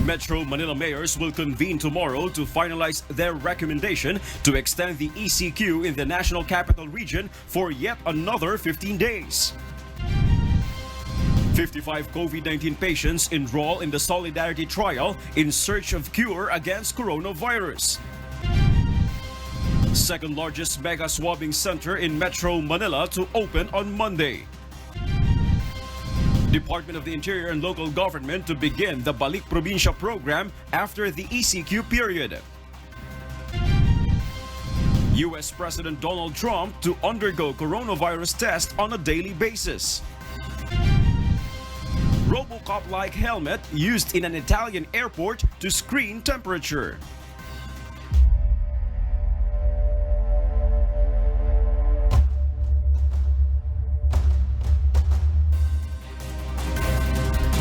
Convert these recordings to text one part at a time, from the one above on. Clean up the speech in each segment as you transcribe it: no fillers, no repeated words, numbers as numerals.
Metro Manila mayors will convene tomorrow to finalize their recommendation to extend the ECQ in the National Capital Region for yet another 15 days. 55 COVID-19 patients enroll in the Solidarity Trial in search of cure against coronavirus. Second largest mega swabbing center in Metro Manila to open on Monday. Department of the Interior and Local Government to begin the BALIK PROBINSYA program after the ECQ period. U.S. President Donald Trump to undergo coronavirus test on a daily basis. Robocop-like helmet used in an Italian airport to screen temperature.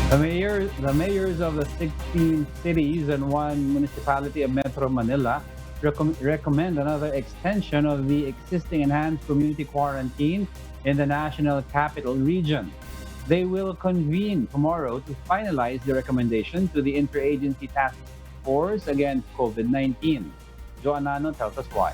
The mayors of the 16 cities and one municipality of Metro Manila recommend another extension of the existing enhanced community quarantine in the National Capital Region. They will convene tomorrow to finalize the recommendation to the Interagency Task Force against COVID-19. Joanano tells us why.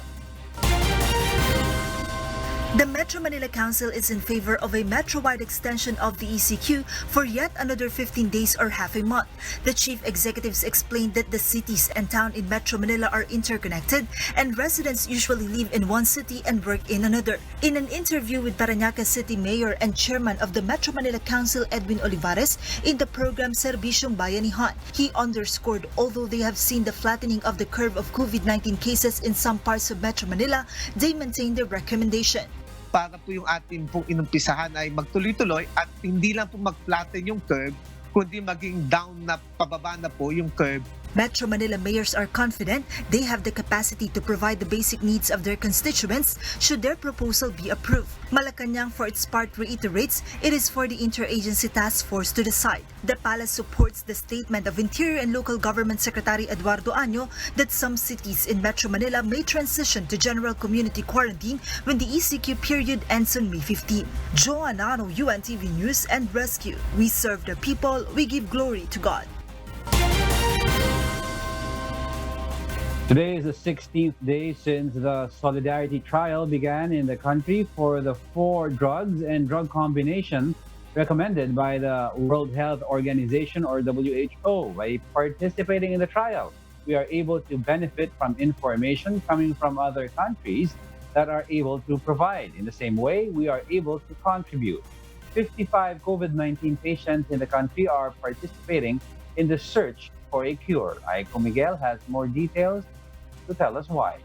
The Metro Manila Council is in favor of a metro-wide extension of the ECQ for yet another 15 days or half a month. The chief executives explained that the cities and town in Metro Manila are interconnected and residents usually live in one city and work in another. In an interview with Parañaque City Mayor and Chairman of the Metro Manila Council, Edwin Olivares, in the program Serbisyong Bayanihan, he underscored although they have seen the flattening of the curve of COVID-19 cases in some parts of Metro Manila, they maintain their recommendation. Para po yung ating pong inumpisahan ay magtuloy-tuloy at hindi lang po mag-flatten yung curve, kundi maging down na pababa na po yung curve. Metro Manila mayors are confident they have the capacity to provide the basic needs of their constituents should their proposal be approved. Malacanang, for its part, reiterates it is for the Interagency Task Force to decide. The palace supports the statement of Interior and Local Government Secretary Eduardo Año that some cities in Metro Manila may transition to general community quarantine when the ECQ period ends on May 15. Joanano, UNTV News and Rescue. We serve the people, we give glory to God. Today is the 16th day since the Solidarity Trial began in the country for the 4 drugs and drug combination recommended by the World Health Organization or WHO. By participating in the trial, we are able to benefit from information coming from other countries that are able to provide. In the same way, we are able to contribute. 55 COVID-19 patients in the country are participating in the search for a cure. Aiko Miguel has more details to tell us why.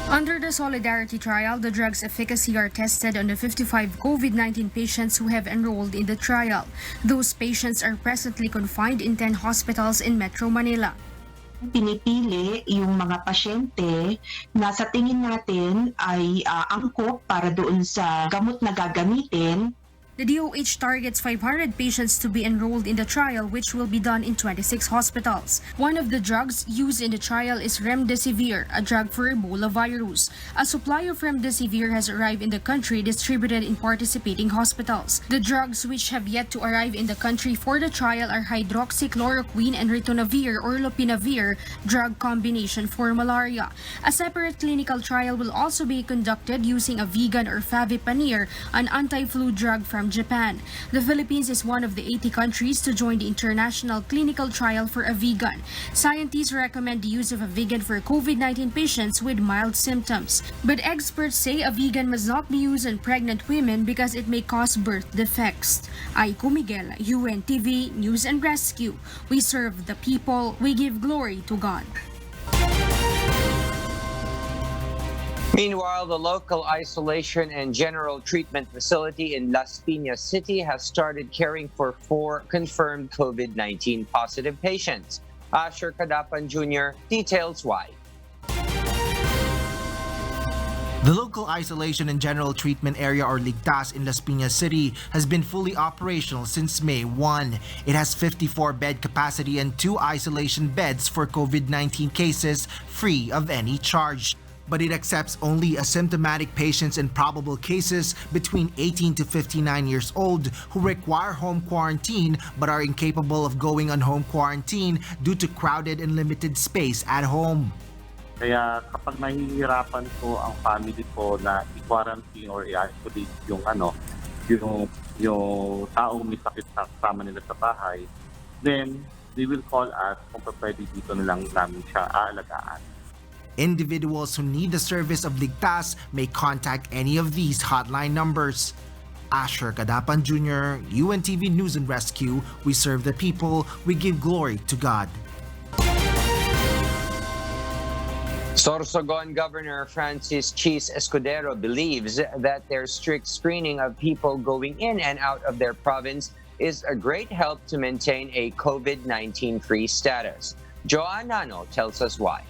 Under the Solidarity Trial, the drug's efficacy are tested on the 55 COVID-19 patients who have enrolled in the trial. Those patients are presently confined in 10 hospitals in Metro Manila. Pinipili yung mga pasyente na sa tingin natin ay angkop para doon sa gamot na gagamitin. The DOH targets 500 patients to be enrolled in the trial, which will be done in 26 hospitals. One of the drugs used in the trial is remdesivir, a drug for Ebola virus. A supply of remdesivir has arrived in the country, distributed in participating hospitals. The drugs which have yet to arrive in the country for the trial are hydroxychloroquine and ritonavir or lopinavir drug combination for malaria. A separate clinical trial will also be conducted using a vegan or favipiravir, an anti-flu drug from Japan. The Philippines is one of the 80 countries to join the international clinical trial for a vegan. Scientists recommend the use of a vegan for COVID-19 patients with mild symptoms. But experts say a vegan must not be used on pregnant women because it may cause birth defects. Aiko Miguel, UNTV News and Rescue. We serve the people, we give glory to God. Meanwhile, the local isolation and general treatment facility in Las Piñas City has started caring for 4 confirmed COVID-19 positive patients. Asher Kadapan Jr. details why. The local isolation and general treatment area or Ligtas in Las Piñas City has been fully operational since May 1. It has 54 bed capacity and 2 isolation beds for COVID-19 cases free of any charge. but it accepts only asymptomatic patients and probable cases between 18 to 59 years old who require home quarantine but are incapable of going on home quarantine due to crowded and limited space at home. Kaya kapag nahihirapan po ang family po na i-quarantine or i-isolate yung taong may sakit na kasama nila sa bahay, then they will call us kung pwede dito na lang namin siya aalagaan. Individuals who need the service of Ligtas may contact any of these hotline numbers. Asher Kadapan Jr., UNTV News and Rescue. We serve the people. We give glory to God. Sorsogon Governor Francis Chis Escudero believes that their strict screening of people going in and out of their province is a great help to maintain a COVID-19 free status. Joanne Nano tells us why.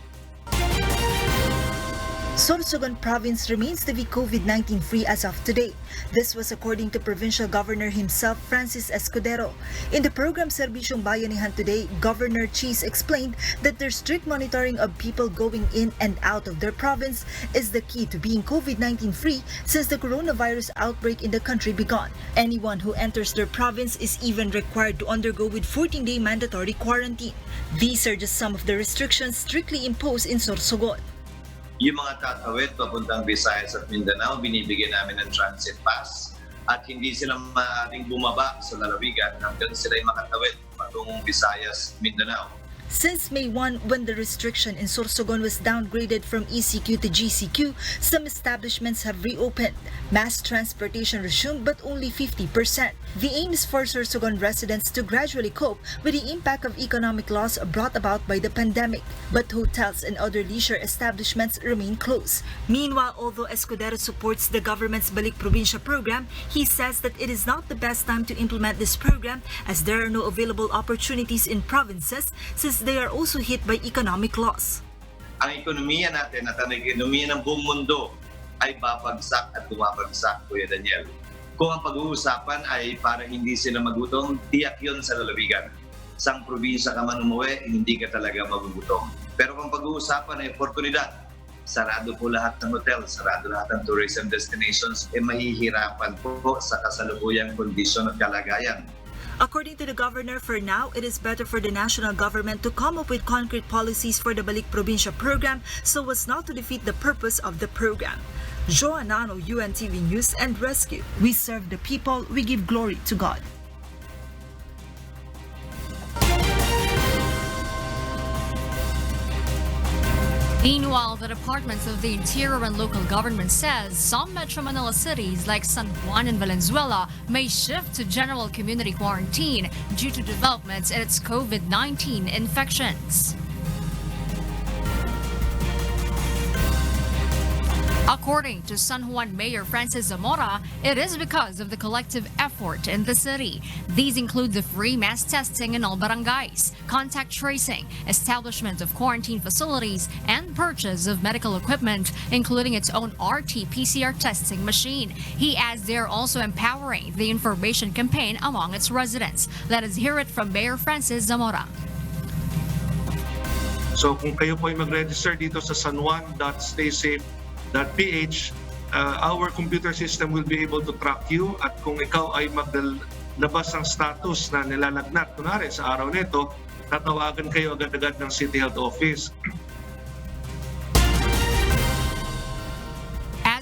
Sorsogon Province remains to be COVID-19 free as of today. This was according to Provincial Governor himself, Francis Escudero. In the program Serbisyong Bayanihan today, Governor Chis explained that their strict monitoring of people going in and out of their province is the key to being COVID-19 free since the coronavirus outbreak in the country began. Anyone who enters their province is even required to undergo with 14-day mandatory quarantine. These are just some of the restrictions strictly imposed in Sorsogon. Yung mga tatawid papuntang Visayas at Mindanao, binibigyan namin ng transit pass at hindi sila maaaring bumaba sa lalawigan hanggang sila'y makatawid patungong Visayas, Mindanao. Since May 1, when the restriction in Sorsogon was downgraded from ECQ to GCQ, some establishments have reopened. Mass transportation resumed but only 50%. The aim is for Sorsogon residents to gradually cope with the impact of economic loss brought about by the pandemic. But hotels and other leisure establishments remain closed. Meanwhile, although Escudero supports the government's BALIK Probinsya program, he says that it is not the best time to implement this program as there are no available opportunities in provinces since they are also hit by economic loss. Ang ekonomiya natin at ang ekonomiya ng buong mundo ay babagsak at bumabagsak, Kuya Daniel. Kung ang pag-uusapan ay para hindi sila magutom, tiyak yun sa lalawigan. Sang probinsya ka man umuwi, hindi ka talaga magugutom. Pero kung pag-uusapan ay oportunidad, sarado po lahat ng hotel, sarado lahat ng tourism destinations, mahihirapan po sa kasalukuyang kondisyon at kalagayan. According to the governor, for now, it is better for the national government to come up with concrete policies for the BALIK Probinsya program so as not to defeat the purpose of the program. Joanano, UNTV News and Rescue. We serve the people, we give glory to God. Meanwhile, the Departments of the Interior and Local Government says some Metro Manila cities like San Juan and Valenzuela may shift to general community quarantine due to developments in its COVID-19 infections. According to San Juan Mayor Francis Zamora, it is because of the collective effort in the city. These include the free mass testing in all barangays, contact tracing, establishment of quarantine facilities, and purchase of medical equipment, including its own RT-PCR testing machine. He adds they are also empowering the information campaign among its residents. Let us hear it from Mayor Francis Zamora. So kung kayo po ay mag-register dito sa sanjuan.staysafe.ph, our computer system will be able to track you at kung ikaw ay maglabas ng status na nilalagnat, kunwari sa araw nito, tatawagan kayo agad-agad ng City Health Office.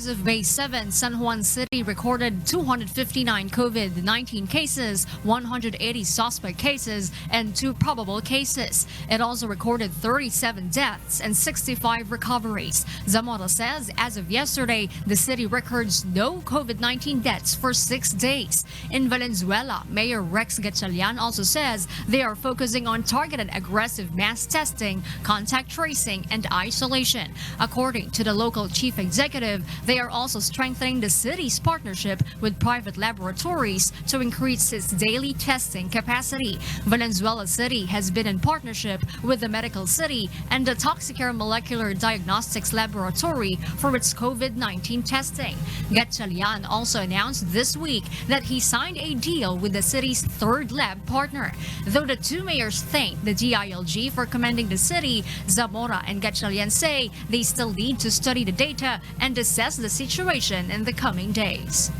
As of May 7, San Juan City recorded 259 COVID-19 cases, 180 suspect cases, and 2 probable cases. It also recorded 37 deaths and 65 recoveries. Zamora says as of yesterday, the city records no COVID-19 deaths for 6 days. In Valenzuela, Mayor Rex Gatchalian also says they are focusing on targeted aggressive mass testing, contact tracing, and isolation. According to the local chief executive, They are also strengthening the city's partnership with private laboratories to increase its daily testing capacity. Valenzuela City has been in partnership with the Medical City and the Toxicare Molecular Diagnostics Laboratory for its COVID-19 testing. Gatchalian also announced this week that he signed a deal with the city's third lab partner. Though the two mayors thanked the DILG for commending the city, Zamora and Gatchalian say they still need to study the data and assess the situation in the coming days.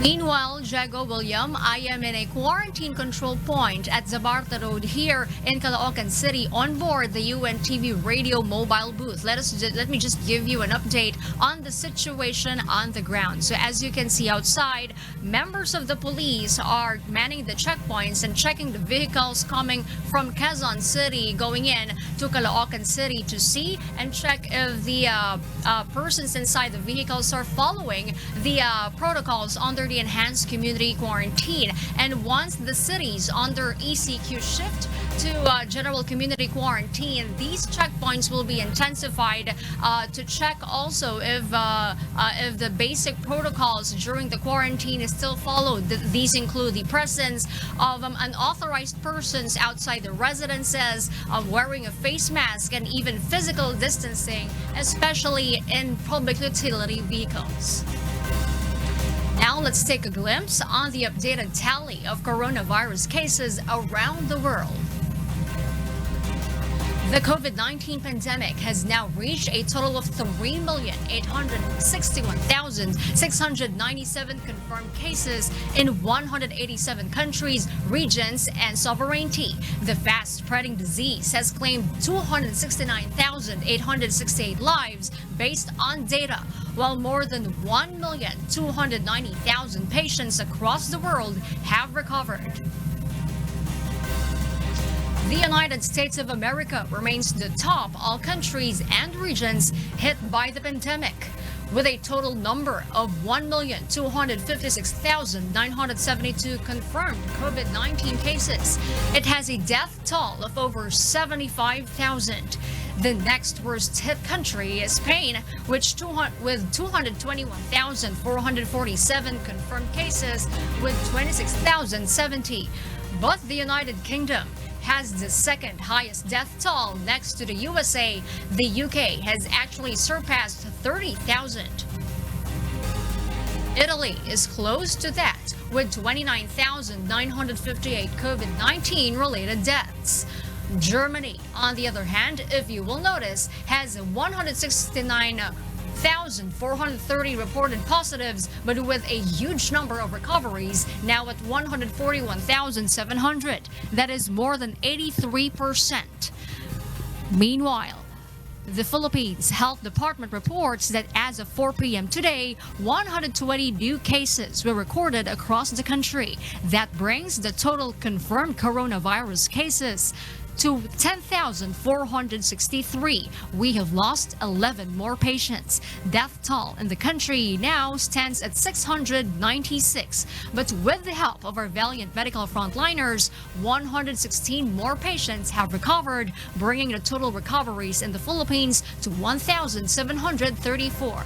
Meanwhile, Jago William, I am in a quarantine control point at Zabarta Road here in Caloocan City on board the UNTV radio mobile booth. Let me just give you an update on the situation on the ground. So as you can see outside, members of the police are manning the checkpoints and checking the vehicles coming from Quezon City going in to Caloocan City to see and check if the persons inside the vehicles are following the protocols under the enhanced community quarantine. And once the cities under ECQ shift to general community quarantine, these checkpoints will be intensified to check also if the basic protocols during the quarantine is still followed. These include the presence of unauthorized persons outside the residences, of wearing a face mask, and even physical distancing, especially in public utility vehicles. Now let's take a glimpse on the updated tally of coronavirus cases around the world. The COVID-19 pandemic has now reached a total of 3,861,697 confirmed cases in 187 countries, regions, and sovereignty. The fast-spreading disease has claimed 269,868 lives based on data, while more than 1,290,000 patients across the world have recovered. The United States of America remains the top all countries and regions hit by the pandemic, with a total number of 1,256,972 confirmed COVID-19 cases. It has a death toll of over 75,000. The next worst hit country is Spain, with 221,447 confirmed cases with 26,070. But the United Kingdom has the second highest death toll next to the USA. The UK has actually surpassed 30,000. Italy is close to that with 29,958 COVID-19 related deaths. Germany, on the other hand, if you will notice, has 169,430 reported positives, but with a huge number of recoveries, now at 141,700. That is more than 83%. Meanwhile, the Philippines Health Department reports that as of 4 p.m. today, 120 new cases were recorded across the country. That brings the total confirmed coronavirus cases to 10,463. We have lost 11 more patients. Death toll in the country now stands at 696. But with the help of our valiant medical frontliners, 116 more patients have recovered, bringing the total recoveries in the Philippines to 1,734.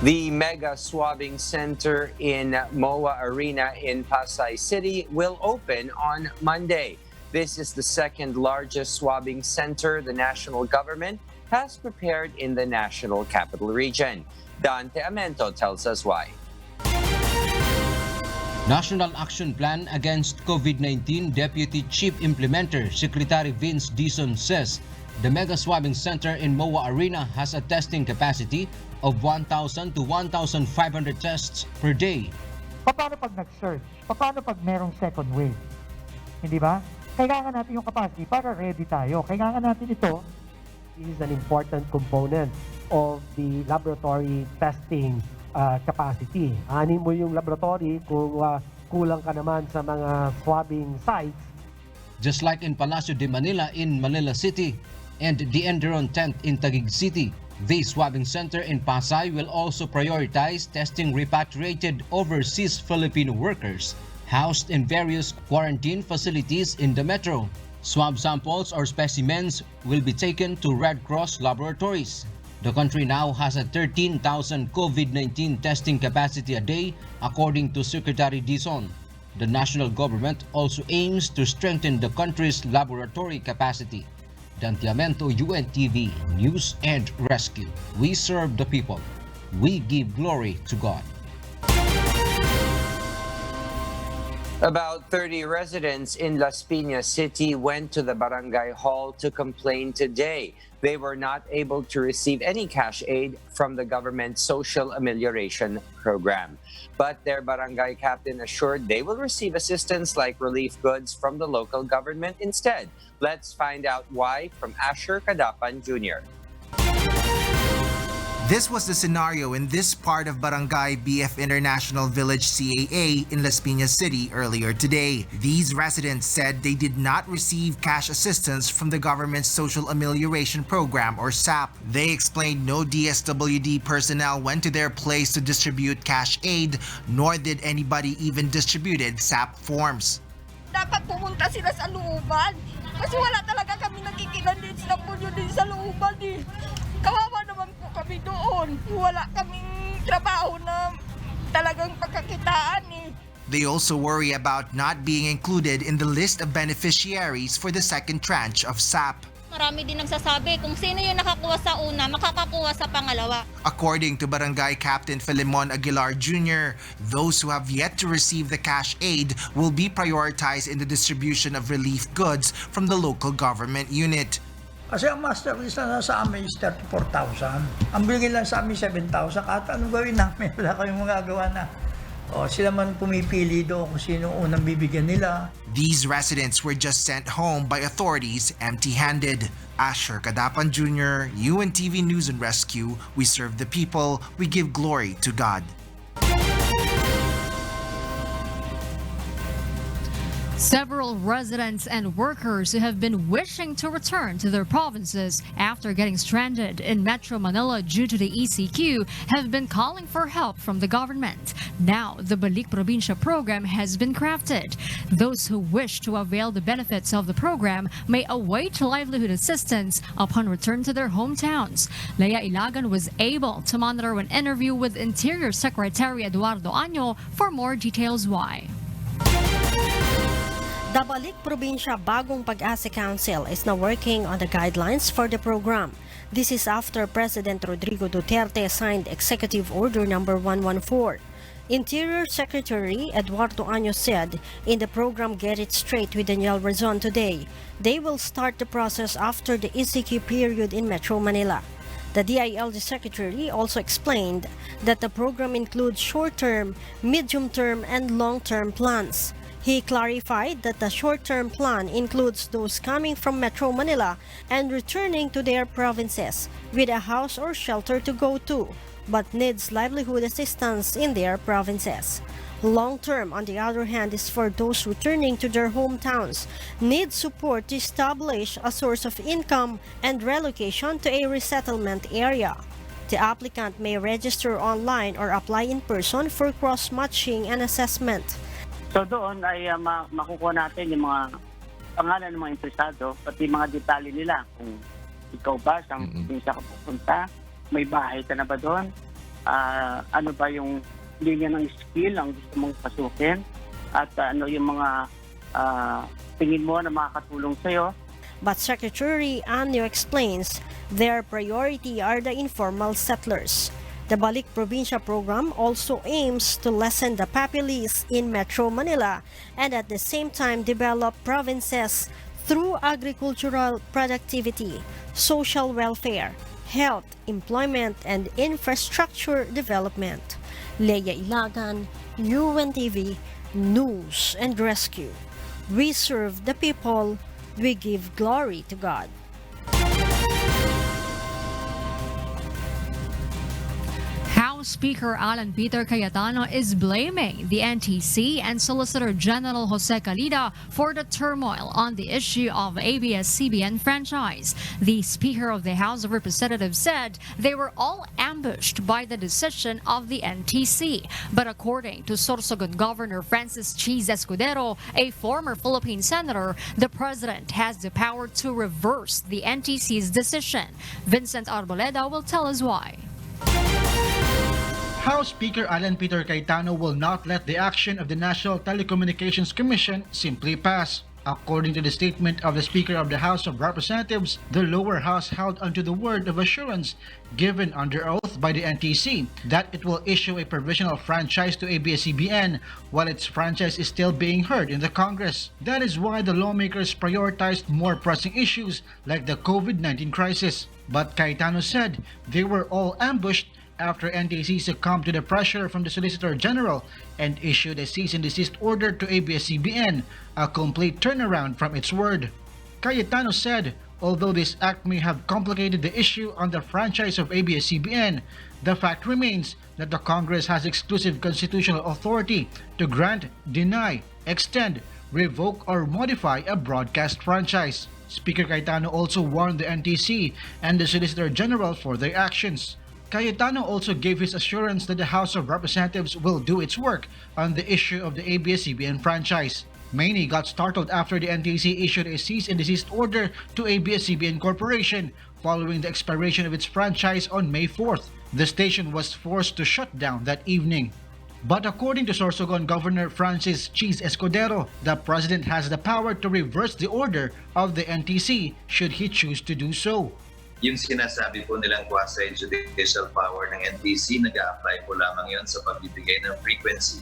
The mega swabbing center in MOA Arena in Pasay City will open on Monday. This is the second largest swabbing center the national government has prepared in the National Capital Region. Dante Amento tells us why. National Action Plan Against COVID-19 Deputy Chief Implementer Secretary Vince Dizon says the mega swabbing center in MOA Arena has a testing capacity of 1,000 to 1,500 tests per day. Paano pag nag-surge? Paano pag merong second wave? Hindi ba? Kailangan natin yung capacity para ready tayo. Kailangan natin ito. This is an important component of the laboratory testing capacity. Anin mo yung laboratory kung kulang ka naman sa mga swabbing sites. Just like in Palacio de Manila in Manila City and the Enderon tent in Taguig City, the swabbing center in Pasay will also prioritize testing repatriated overseas Filipino workers housed in various quarantine facilities in the metro. Swab samples or specimens will be taken to Red Cross laboratories. The country now has a 13,000 COVID-19 testing capacity a day, according to Secretary Dizon. The national government also aims to strengthen the country's laboratory capacity. Dantiamento, UNTV, News and Rescue. We serve the people. We give glory to God. About 30 residents in Las Piñas City went to the barangay hall to complain today. They were not able to receive any cash aid from the government's social amelioration program. But their barangay captain assured they will receive assistance like relief goods from the local government instead. Let's find out why from Asher Kadapan Jr. This was the scenario in this part of Barangay BF International Village CAA in Las Piñas City earlier today. These residents said they did not receive cash assistance from the government's Social Amelioration Program or SAP. They explained no DSWD personnel went to their place to distribute cash aid, nor did anybody even distributed SAP forms. Dapat pumunta sila sa looban kasi wala talaga kami nakikilan din sa punyo din sa looban eh. Kawawa naman po kami doon. Wala kaming trabaho na talagang pagkakitaan eh. They also worry about not being included in the list of beneficiaries for the second tranche of SAP. Marami din nagsasabi kung sino yung nakakuha sa una, makakakuha sa pangalawa. According to Barangay Captain Filemon Aguilar Jr., those who have yet to receive the cash aid will be prioritized in the distribution of relief goods from the local government unit. Kasi ang master list na sa amin is 34,000. Ang bigay lang sa amin 7,000. Kahit anong gawin namin, wala kayong magagawa na. Sila man pumipili doon kung sino unang bibigyan nila. These residents were just sent home by authorities empty-handed. Asher Kadapan Jr., UNTV News and Rescue. We serve the people. We give glory to God. Several residents and workers who have been wishing to return to their provinces after getting stranded in Metro Manila due to the ECQ have been calling for help from the government. Now, the BALIK Probinsya program has been crafted. Those who wish to avail the benefits of the program may await livelihood assistance upon return to their hometowns. Leia Ilagan was able to monitor an interview with Interior Secretary Eduardo Año for more details why. The BALIK Probinsya Bagong Pag-asa Council is now working on the guidelines for the program. This is after President Rodrigo Duterte signed Executive Order Number 114. Interior Secretary Eduardo Año said in the program Get It Straight with Daniel Razon today, they will start the process after the ECQ period in Metro Manila. The DILG Secretary also explained that the program includes short-term, medium-term, and long-term plans. He clarified that the short-term plan includes those coming from Metro Manila and returning to their provinces with a house or shelter to go to, but needs livelihood assistance in their provinces. Long-term, on the other hand, is for those returning to their hometowns, need support to establish a source of income and relocation to a resettlement area. The applicant may register online or apply in person for cross-matching and assessment. So doon ay makukuha natin yung mga pangalan ng mga interesado, pati mga detalye nila. Kung ikaw ba, saan ka pupunta, may bahay ka na ba doon, ano ba yung linya ng skill ang gusto mong pasukin, at ano yung mga tingin mo na makakatulong sa'yo. But Secretary Anyo explains their priority are the informal settlers. The BALIK Probinsya program also aims to lessen the populace in Metro Manila and at the same time develop provinces through agricultural productivity, social welfare, health, employment, and infrastructure development. Leia Ilagan, UNTV, News and Rescue. We serve the people. We give glory to God. House Speaker Alan Peter Cayetano is blaming the NTC and Solicitor General Jose Calida for the turmoil on the issue of ABS-CBN franchise. The Speaker of the House of Representatives said they were all ambushed by the decision of the NTC. But according to Sorsogon Governor Francis Cheese Escudero, a former Philippine senator, the President has the power to reverse the NTC's decision. Vincent Arboleda will tell us why. House Speaker Alan Peter Cayetano will not let the action of the National Telecommunications Commission simply pass. According to the statement of the Speaker of the House of Representatives, the lower house held onto the word of assurance given under oath by the NTC that it will issue a provisional franchise to ABS-CBN while its franchise is still being heard in the Congress. That is why the lawmakers prioritized more pressing issues like the COVID-19 crisis. But Cayetano said they were all ambushed after NTC succumbed to the pressure from the Solicitor General and issued a cease and desist order to ABS-CBN, a complete turnaround from its word. Cayetano said, although this act may have complicated the issue on the franchise of ABS-CBN, the fact remains that the Congress has exclusive constitutional authority to grant, deny, extend, revoke, or modify a broadcast franchise. Speaker Cayetano also warned the NTC and the Solicitor General for their actions. Cayetano also gave his assurance that the House of Representatives will do its work on the issue of the ABS-CBN franchise. Many got startled after the NTC issued a cease and desist order to ABS-CBN Corporation following the expiration of its franchise on May 4th. The station was forced to shut down that evening. But according to Sorsogon Governor Francis Cheese Escudero, the President has the power to reverse the order of the NTC should he choose to do so. Yung sinasabi po nilang quasi-judicial power ng NTC, nag-a-apply po lamang yun sa pagbibigay ng frequency.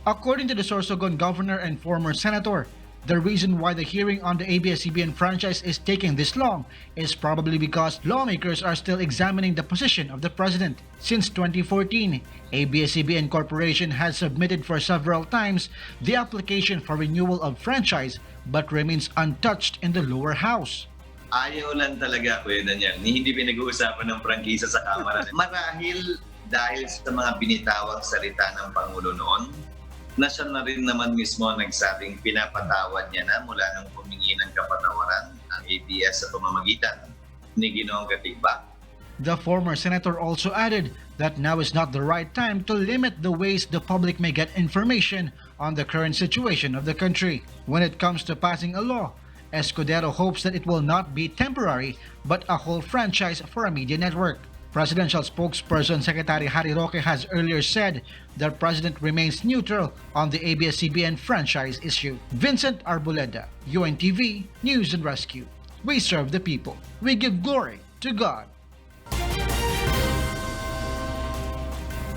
According to the Sorsogon Governor and former Senator, the reason why the hearing on the ABS-CBN franchise is taking this long is probably because lawmakers are still examining the position of the President. Since 2014, ABS-CBN Corporation has submitted for several times the application for renewal of franchise but remains untouched in the lower house. Ayaw lang talaga, Kuya Daniel, hindi pinag-uusapan ng prangkisa sa Kamara. Marahil dahil sa mga binitawang salita ng Pangulo noon, na siya na rin naman mismo nagsabing pinapatawad niya na mula nang humingi ng kapatawaran ang ABS sa pamamagitan ni Ginoong Katigbak. The former senator also added that now is not the right time to limit the ways the public may get information on the current situation of the country. When it comes to passing a law, Escudero hopes that it will not be temporary but a whole franchise for a media network. Presidential spokesperson Secretary Harry Roque has earlier said the President remains neutral on the ABS-CBN franchise issue. Vincent Arboleda, UNTV, News and Rescue. We serve the people. We give glory to God.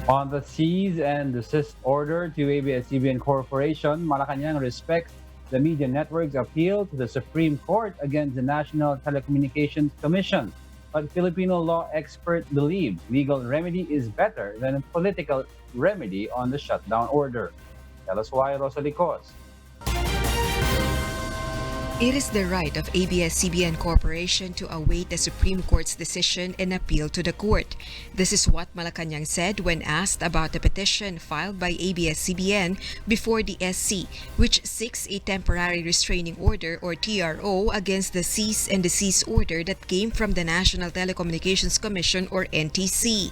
On the cease and desist order to ABS-CBN Corporation, Malacanang respects the media network's appeal to the Supreme Court against the National Telecommunications Commission. But Filipino law expert believes legal remedy is better than a political remedy on the shutdown order. Tell us why, Rosalie Cos. It is the right of ABS-CBN Corporation to await the Supreme Court's decision and appeal to the court. This is what Malacanang said when asked about the petition filed by ABS-CBN before the SC, which seeks a temporary restraining order or TRO against the cease and desist order that came from the National Telecommunications Commission or NTC.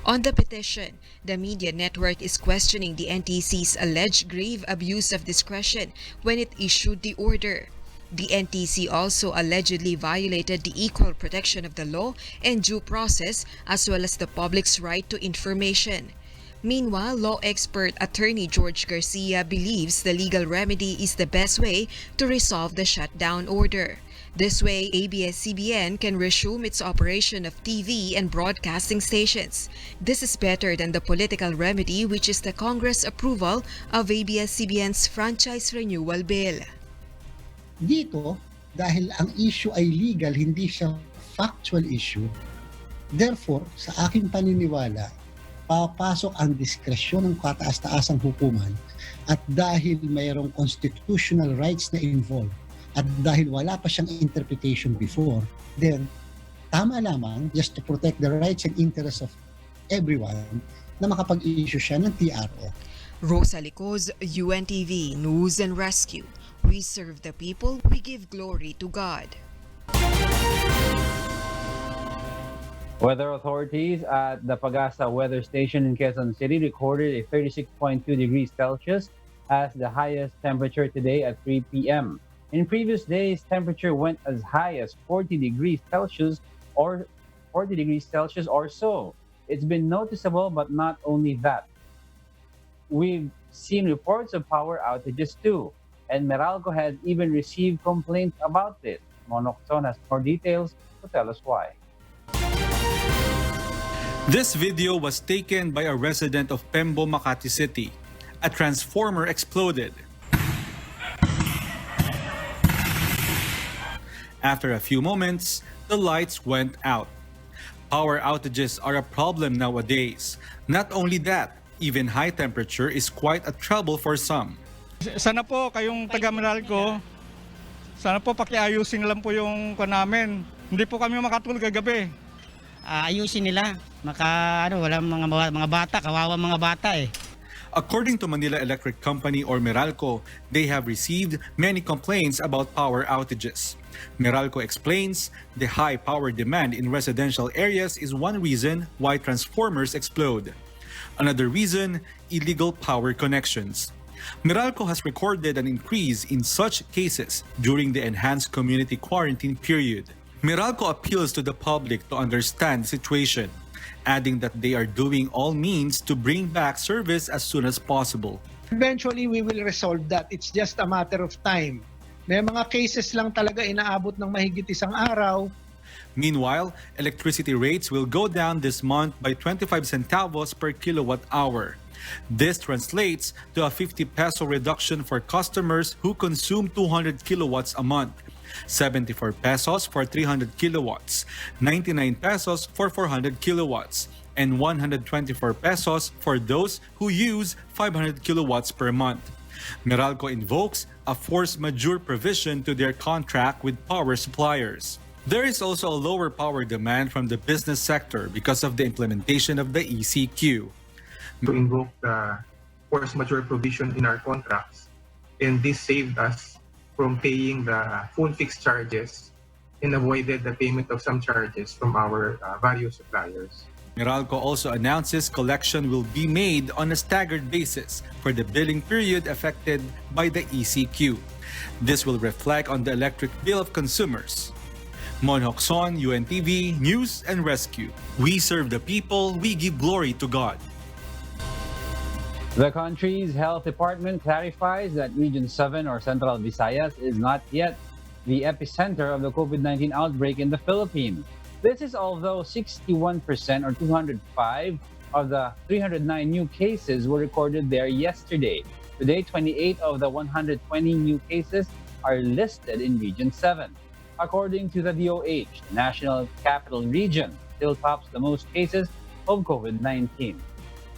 On the petition, the media network is questioning the NTC's alleged grave abuse of discretion when it issued the order. The NTC also allegedly violated the equal protection of the law and due process as well as the public's right to information. Meanwhile, law expert attorney George Garcia believes the legal remedy is the best way to resolve the shutdown order. This way, ABS-CBN can resume its operation of TV and broadcasting stations. This is better than the political remedy, which is the Congress approval of ABS-CBN's franchise renewal bill. Dito, dahil ang issue ay legal, hindi siya factual issue, therefore, sa aking paniniwala, papasok ang diskresyon ng kataas-taasang hukuman at dahil mayroong constitutional rights na involved at dahil wala pa siyang interpretation before, then tama lamang just to protect the rights and interests of everyone na makapag-issue siya ng TRO. Rosa Licoz, UNTV News and Rescue. We serve the people, we give glory to God. Weather authorities at the Pagasa Weather Station in Quezon City recorded a 36.2 degrees Celsius as the highest temperature today at 3 p.m. In previous days, temperature went as high as 40 degrees Celsius or so. It's been noticeable, but not only that. We've seen reports of power outages too, and Meralco has even received complaints about this. Monocton has more details to tell us why. This video was taken by a resident of Pembo, Makati City. A transformer exploded. After a few moments, the lights went out. Power outages are a problem nowadays. Not only that, even high temperature is quite a trouble for some. Sana po kayong taga Meralco, sana po pakiayusin lang po yung namin. Hindi po kami makatulog kagabi. Ayusin nila. Walang mga bata, kawawa mga bata eh. According to Manila Electric Company or Meralco, they have received many complaints about power outages. Meralco explains the high power demand in residential areas is one reason why transformers explode. Another reason, illegal power connections. Meralco has recorded an increase in such cases during the enhanced community quarantine period. Meralco appeals to the public to understand the situation, adding that they are doing all means to bring back service as soon as possible. Eventually, we will resolve that. It's just a matter of time. May mga cases lang talaga inaabot ng mahigit isang araw. Meanwhile, electricity rates will go down this month by 25 centavos per kilowatt hour. This translates to a 50 peso reduction for customers who consume 200 kilowatts a month. 74 pesos for 300 kilowatts, 99 pesos for 400 kilowatts, and 124 pesos for those who use 500 kilowatts per month. Meralco invokes a force majeure provision to their contract with power suppliers. There is also a lower power demand from the business sector because of the implementation of the ECQ. To invoke the force majeure provision in our contracts, and this saved us from paying the full fixed charges and avoided the payment of some charges from our various suppliers. Meralco also announces collection will be made on a staggered basis for the billing period affected by the ECQ. This will reflect on the electric bill of consumers. Mon Hokson, UNTV News and Rescue. We serve the people, we give glory to God. The country's health department clarifies that Region 7 or Central Visayas is not yet the epicenter of the COVID-19 outbreak in the Philippines. This is although 61% or 205 of the 309 new cases were recorded there yesterday. Today, 28 of the 120 new cases are listed in Region 7. According to the DOH, the National Capital Region still tops the most cases of COVID-19.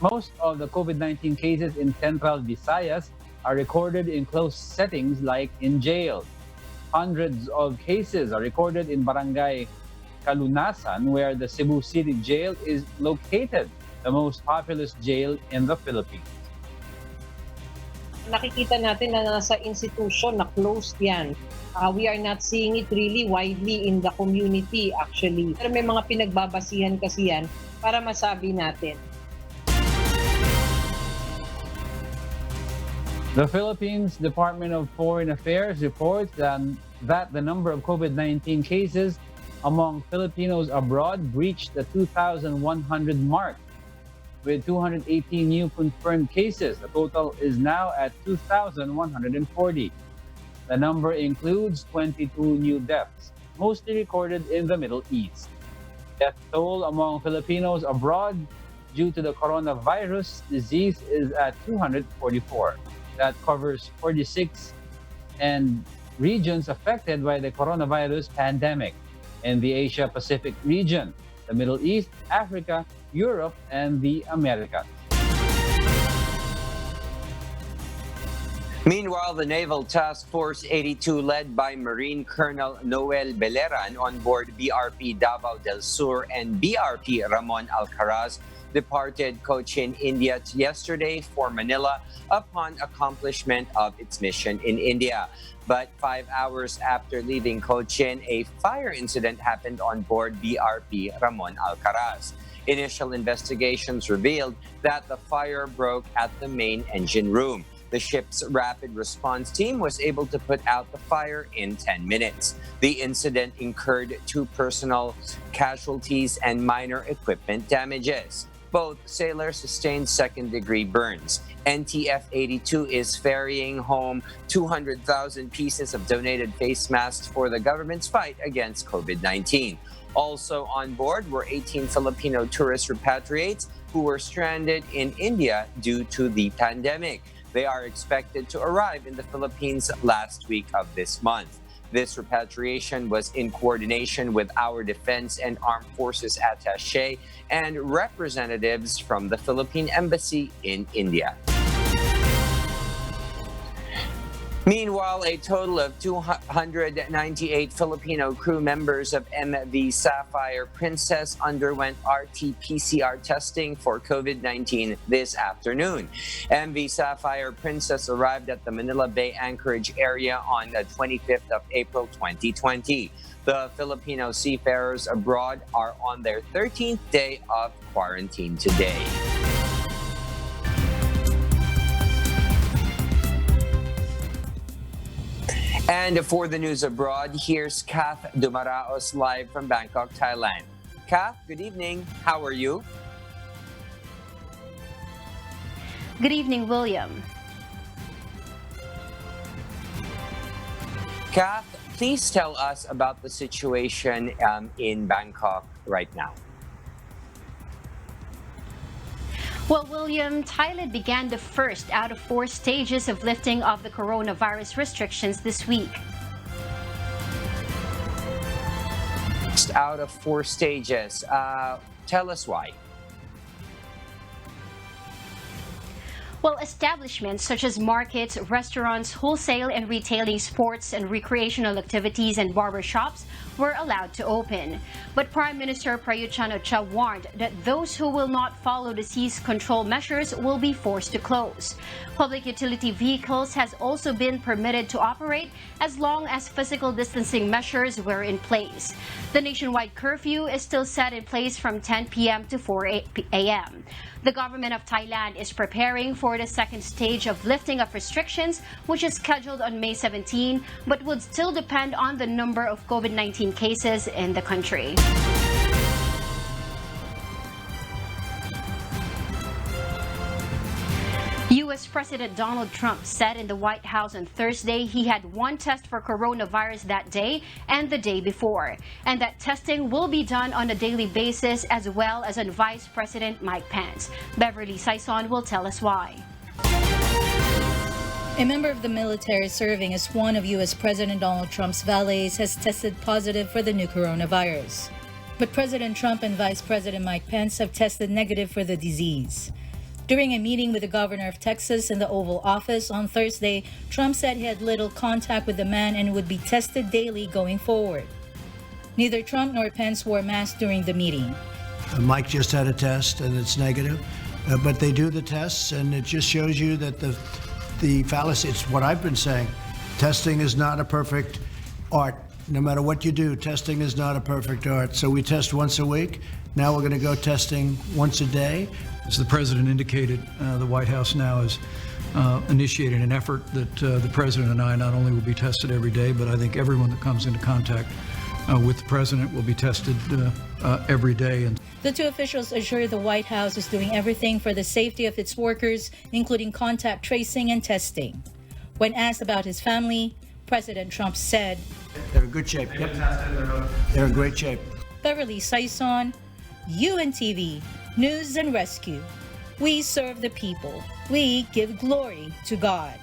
Most of the COVID-19 cases in Central Visayas are recorded in closed settings like in jails. Hundreds of cases are recorded in Barangay Kalunasan, where the Cebu City Jail is located, the most populous jail in the Philippines. Nakikita natin na nasa institution na closed yan. We are not seeing it really widely in the community actually. Pero may mga pinagbabasihan kasi yan para masabi natin. The Philippines Department of Foreign Affairs reports that the number of COVID-19 cases among Filipinos abroad breached the 2,100 mark, with 218 new confirmed cases. The total is now at 2,140. The number includes 22 new deaths, mostly recorded in the Middle East. Death toll among Filipinos abroad due to the coronavirus disease is at 244. That covers 46 and regions affected by the coronavirus pandemic in the Asia-Pacific region, the Middle East, Africa, Europe, and the Americas. Meanwhile, the Naval Task Force 82 led by Marine Colonel Noel Beleran on board BRP Davao del Sur and BRP Ramon Alcaraz departed Cochin, India yesterday for Manila upon accomplishment of its mission in India. But 5 hours after leaving Cochin, a fire incident happened on board BRP Ramon Alcaraz. Initial investigations revealed that the fire broke at the main engine room. The ship's rapid response team was able to put out the fire in 10 minutes. The incident incurred 2 personal casualties and minor equipment damages. Both sailors sustained second-degree burns. NTF-82 is ferrying home 200,000 pieces of donated face masks for the government's fight against COVID-19. Also on board were 18 Filipino tourist repatriates who were stranded in India due to the pandemic. They are expected to arrive in the Philippines last week of this month. This repatriation was in coordination with our Defense and Armed Forces Attaché and representatives from the Philippine Embassy in India. Meanwhile, a total of 298 Filipino crew members of MV Sapphire Princess underwent RT-PCR testing for COVID-19 this afternoon. MV Sapphire Princess arrived at the Manila Bay Anchorage area on the 25th of April 2020. The Filipino seafarers abroad are on their 13th day of quarantine today. And for the news abroad, here's Kath Dumaraos live from Bangkok, Thailand. Kath, good evening. How are you? Good evening, William. Kath, please tell us about the situation in Bangkok right now. Well, William, Thailand began the first out of 4 stages of lifting of the coronavirus restrictions this week. Out of 4 stages. Tell us why. Well, establishments such as markets, restaurants, wholesale and retailing, sports and recreational activities and barbershops were allowed to open. But Prime Minister Prayut Chan-o-cha warned that those who will not follow the disease control measures will be forced to close. Public utility vehicles has also been permitted to operate as long as physical distancing measures were in place. The nationwide curfew is still set in place from 10 p.m. to 4 a.m. The government of Thailand is preparing for the second stage of lifting of restrictions, which is scheduled on May 17, but would still depend on the number of COVID-19 cases in the country. U.S. President Donald Trump said in the White House on Thursday he had 1 test for coronavirus that day and the day before, and that testing will be done on a daily basis as well as on Vice President Mike Pence. Beverly Saison will tell us why. A member of the military serving as one of U.S. President Donald Trump's valets has tested positive for the new coronavirus. But President Trump and Vice President Mike Pence have tested negative for the disease. During a meeting with the governor of Texas in the Oval Office on Thursday, Trump said he had little contact with the man and would be tested daily going forward. Neither Trump nor Pence wore masks during the meeting. Mike just had a test and it's negative, but they do the tests and it just shows you that the fallacy, it's what I've been saying. Testing is not a perfect art. No matter what you do, testing is not a perfect art. So we test once a week. Now we're going to go testing once a day. As the president indicated, the White House now is initiating an effort that the president and I not only will be tested every day, but I think everyone that comes into contact with the president will be tested every day. And the 2 officials assure the White House is doing everything for the safety of its workers, including contact tracing and testing. When asked about his family, President Trump said, "They're in good shape. Yep. They're in great shape." Beverly Saison, UNTV, News and Rescue. We serve the people. We give glory to God.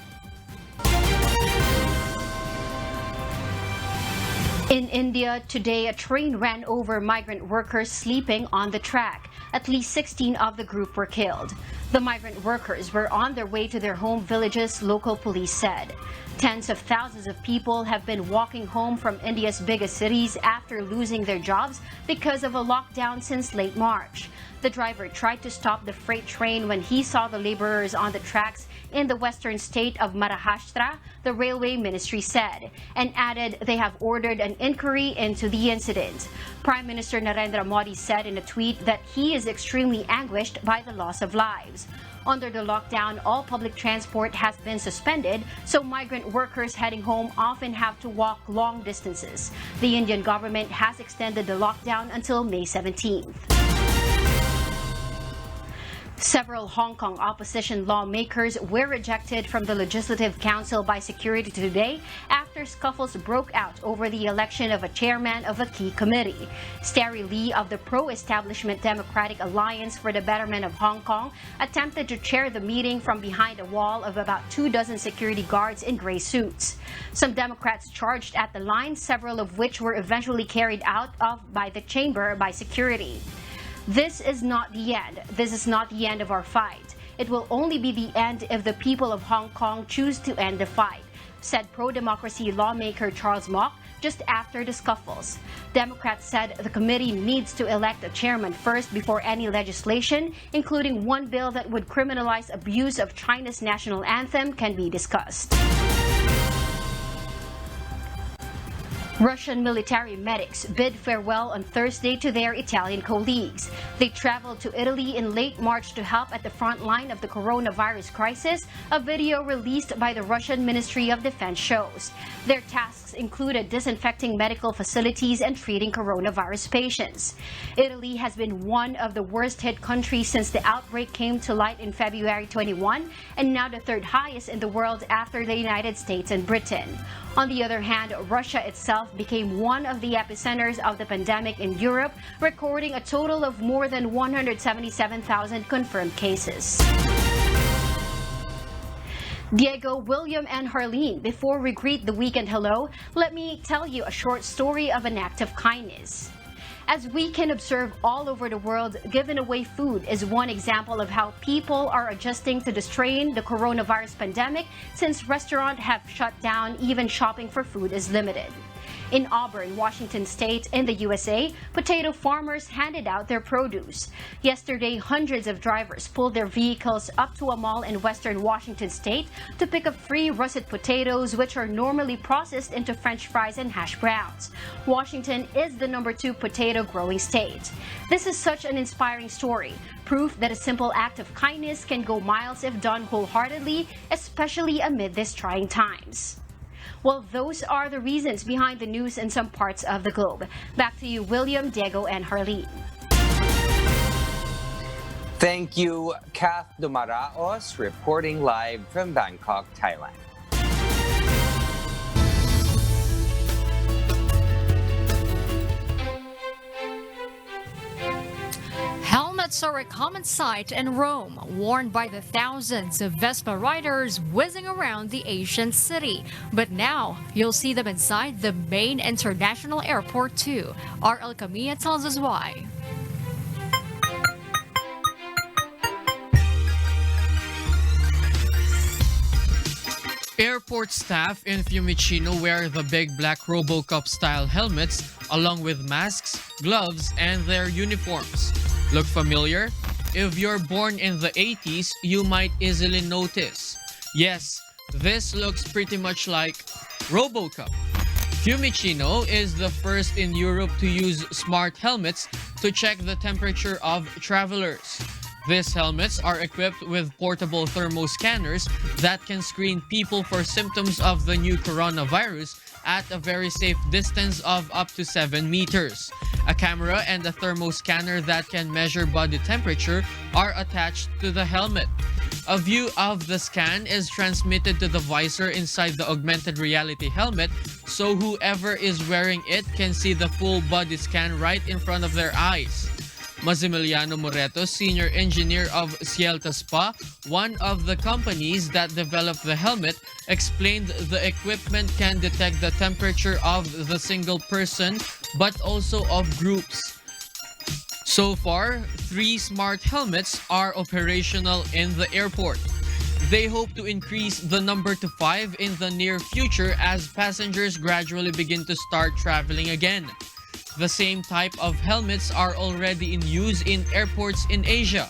In India, today a train ran over migrant workers sleeping on the track. At least 16 of the group were killed. The migrant workers were on their way to their home villages, local police said. Tens of thousands of people have been walking home from India's biggest cities after losing their jobs because of a lockdown since late March. The driver tried to stop the freight train when he saw the laborers on the tracks in the western state of Maharashtra, the railway ministry said, and added they have ordered an inquiry into the incident. Prime Minister Narendra Modi said in a tweet that he is extremely anguished by the loss of lives. Under the lockdown, all public transport has been suspended, so migrant workers heading home often have to walk long distances. The Indian government has extended the lockdown until May 17th. Several Hong Kong opposition lawmakers were rejected from the Legislative Council by security today after scuffles broke out over the election of a chairman of a key committee. Starry Lee of the pro-establishment Democratic Alliance for the Betterment of Hong Kong attempted to chair the meeting from behind a wall of about 24 security guards in gray suits. Some Democrats charged at the line, several of which were eventually carried out by the chamber by security. This is not the end. This is not the end of our fight. It will only be the end if the people of Hong Kong choose to end the fight, said pro-democracy lawmaker Charles Mok just after the scuffles. Democrats said the committee needs to elect a chairman first before any legislation, including one bill that would criminalize abuse of China's national anthem, can be discussed. Russian military medics bid farewell on Thursday to their Italian colleagues. They traveled to Italy in late March to help at the front line of the coronavirus crisis, a video released by the Russian Ministry of Defense shows. Their tasks included disinfecting medical facilities and treating coronavirus patients. Italy has been one of the worst-hit countries since the outbreak came to light in February 21, and now the third highest in the world after the United States and Britain. On the other hand, Russia itself became one of the epicenters of the pandemic in Europe, recording a total of more than 177,000 confirmed cases. Diego, William, and Harleen, before we greet the weekend hello, let me tell you a short story of an act of kindness. As we can observe all over the world, giving away food is one example of how people are adjusting to the strain the coronavirus pandemic, since restaurants have shut down, even shopping for food is limited. In Auburn, Washington State, in the USA, potato farmers handed out their produce. Yesterday, hundreds of drivers pulled their vehicles up to a mall in western Washington State to pick up free russet potatoes, which are normally processed into French fries and hash browns. Washington is the #2 potato growing state. This is such an inspiring story, proof that a simple act of kindness can go miles if done wholeheartedly, especially amid these trying times. Well, those are the reasons behind the news in some parts of the globe. Back to you, William, Diego, and Harleen. Thank you, Kath Dumaraos, reporting live from Bangkok, Thailand. Helmets are a common sight in Rome, worn by the thousands of Vespa riders whizzing around the ancient city. But now, you'll see them inside the main international airport too. R.L. Camilla tells us why. Airport staff in Fiumicino wear the big black RoboCop-style helmets along with masks, gloves, and their uniforms. Look familiar? If you're born in the 80s, you might easily notice. Yes, this looks pretty much like RoboCop. Fiumicino is the first in Europe to use smart helmets to check the temperature of travelers. These helmets are equipped with portable thermoscanners that can screen people for symptoms of the new coronavirus at a very safe distance of up to 7 meters. A camera and a thermoscanner that can measure body temperature are attached to the helmet. A view of the scan is transmitted to the visor inside the augmented reality helmet, so whoever is wearing it can see the full body scan right in front of their eyes. Massimiliano Moreto, senior engineer of Cielta Spa, one of the companies that developed the helmet, explained the equipment can detect the temperature of the single person but also of groups. So far, 3 smart helmets are operational in the airport. They hope to increase the number to 5 in the near future as passengers gradually begin to start traveling again. The same type of helmets are already in use in airports in Asia.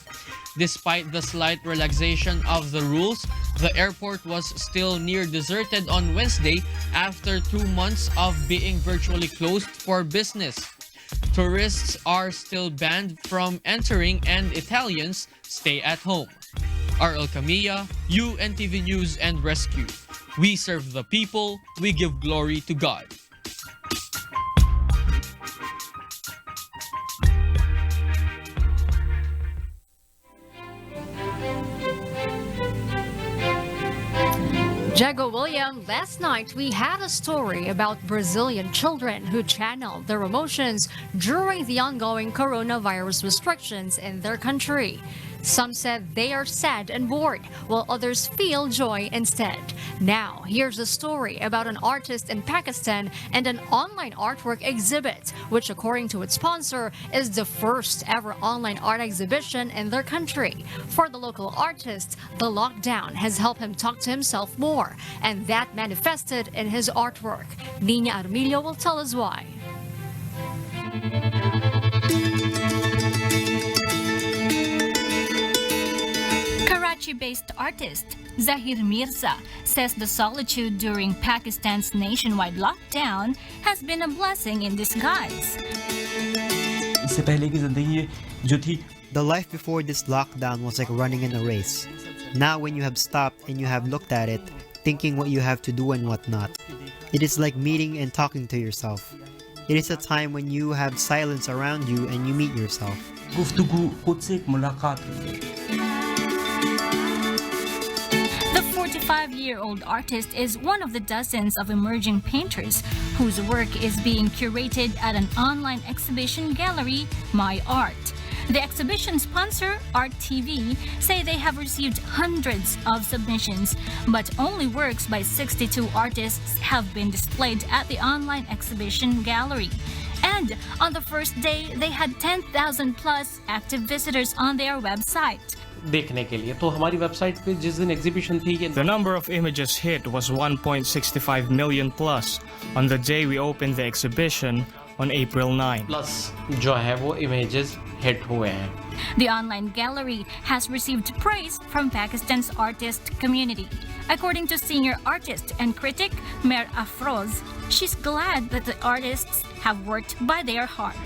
Despite the slight relaxation of the rules, the airport was still near deserted on Wednesday after 2 months of being virtually closed for business. Tourists are still banned from entering and Italians stay at home. RL Camilla, UNTV News and Rescue. We serve the people, we give glory to God. Jago William, last night we had a story about Brazilian children who channeled their emotions during the ongoing coronavirus restrictions in their country. Some said they are sad and bored, while others feel joy instead. Now, here's a story about an artist in Pakistan and an online artwork exhibit, which according to its sponsor, is the first ever online art exhibition in their country. For the local artist, the lockdown has helped him talk to himself more, and that manifested in his artwork. Nina Armilio will tell us why. Karachi-based artist Zahir Mirza says the solitude during Pakistan's nationwide lockdown has been a blessing in disguise. The life before this lockdown was like running in a race. Now when you have stopped and you have looked at it, thinking what you have to do and what not, it is like meeting and talking to yourself. It is a time when you have silence around you and you meet yourself. The 45-year-old artist is one of the dozens of emerging painters whose work is being curated at an online exhibition gallery, My Art. The exhibition sponsor, RT-TV, say they have received hundreds of submissions, but only works by 62 artists have been displayed at the online exhibition gallery. And on the first day, they had 10,000 plus active visitors on their website. देखने के लिए तो हमारी website पे जिस दिन exhibition थी The number of images hit was 1.65 million plus on the day we opened the exhibition on April 9. Plus जो है वो इमेजेस हिट हुए हैं. The online gallery has received praise from Pakistan's artist community. According to senior artist and critic Mer Afroz, she's glad that the artists have worked by their hearts.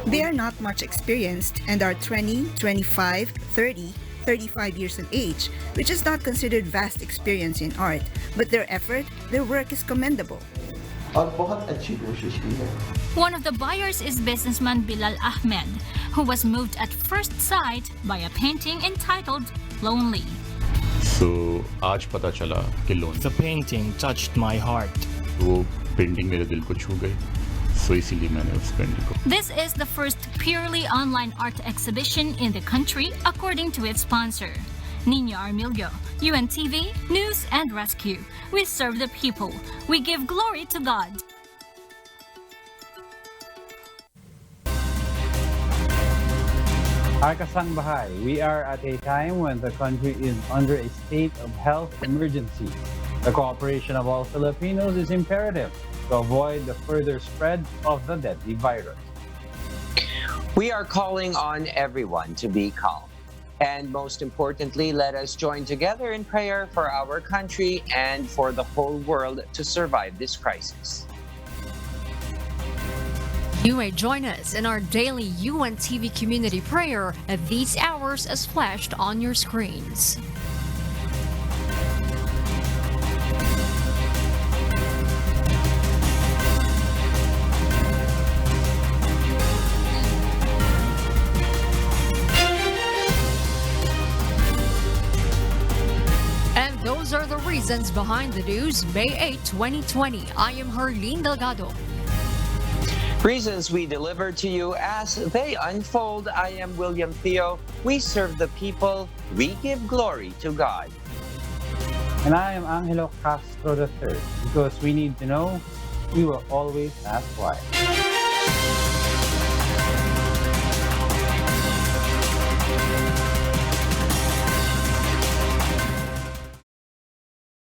They are not much experienced and are 20, 25, 30, 35 years of age, which is not considered vast experience in art, but their effort, their work is commendable. One of the buyers is businessman Bilal Ahmed, who was moved at first sight by a painting entitled Lonely. So, आज पता चला कि Lonely. The painting touched my heart. वो painting मेरे दिल को छू गई. So इसीलिए मैंने उस पेंटिंग को. This is the first purely online art exhibition in the country, according to its sponsor. Nina Armilio, UNTV, News and Rescue. We serve the people. We give glory to God. Bahay, we are at a time when the country is under a state of health emergency. The cooperation of all Filipinos is imperative to avoid the further spread of the deadly virus. We are calling on everyone to be calm. And most importantly, let us join together in prayer for our country and for the whole world to survive this crisis. You may join us in our daily UNTV community prayer at these hours as flashed on your screens. Those are the reasons behind the news, May 8, 2020. I am Herlene Delgado. Reasons we deliver to you as they unfold. I am William Theo. We serve the people. We give glory to God. And I am Angelo Castro III. Because we need to know, we will always ask why.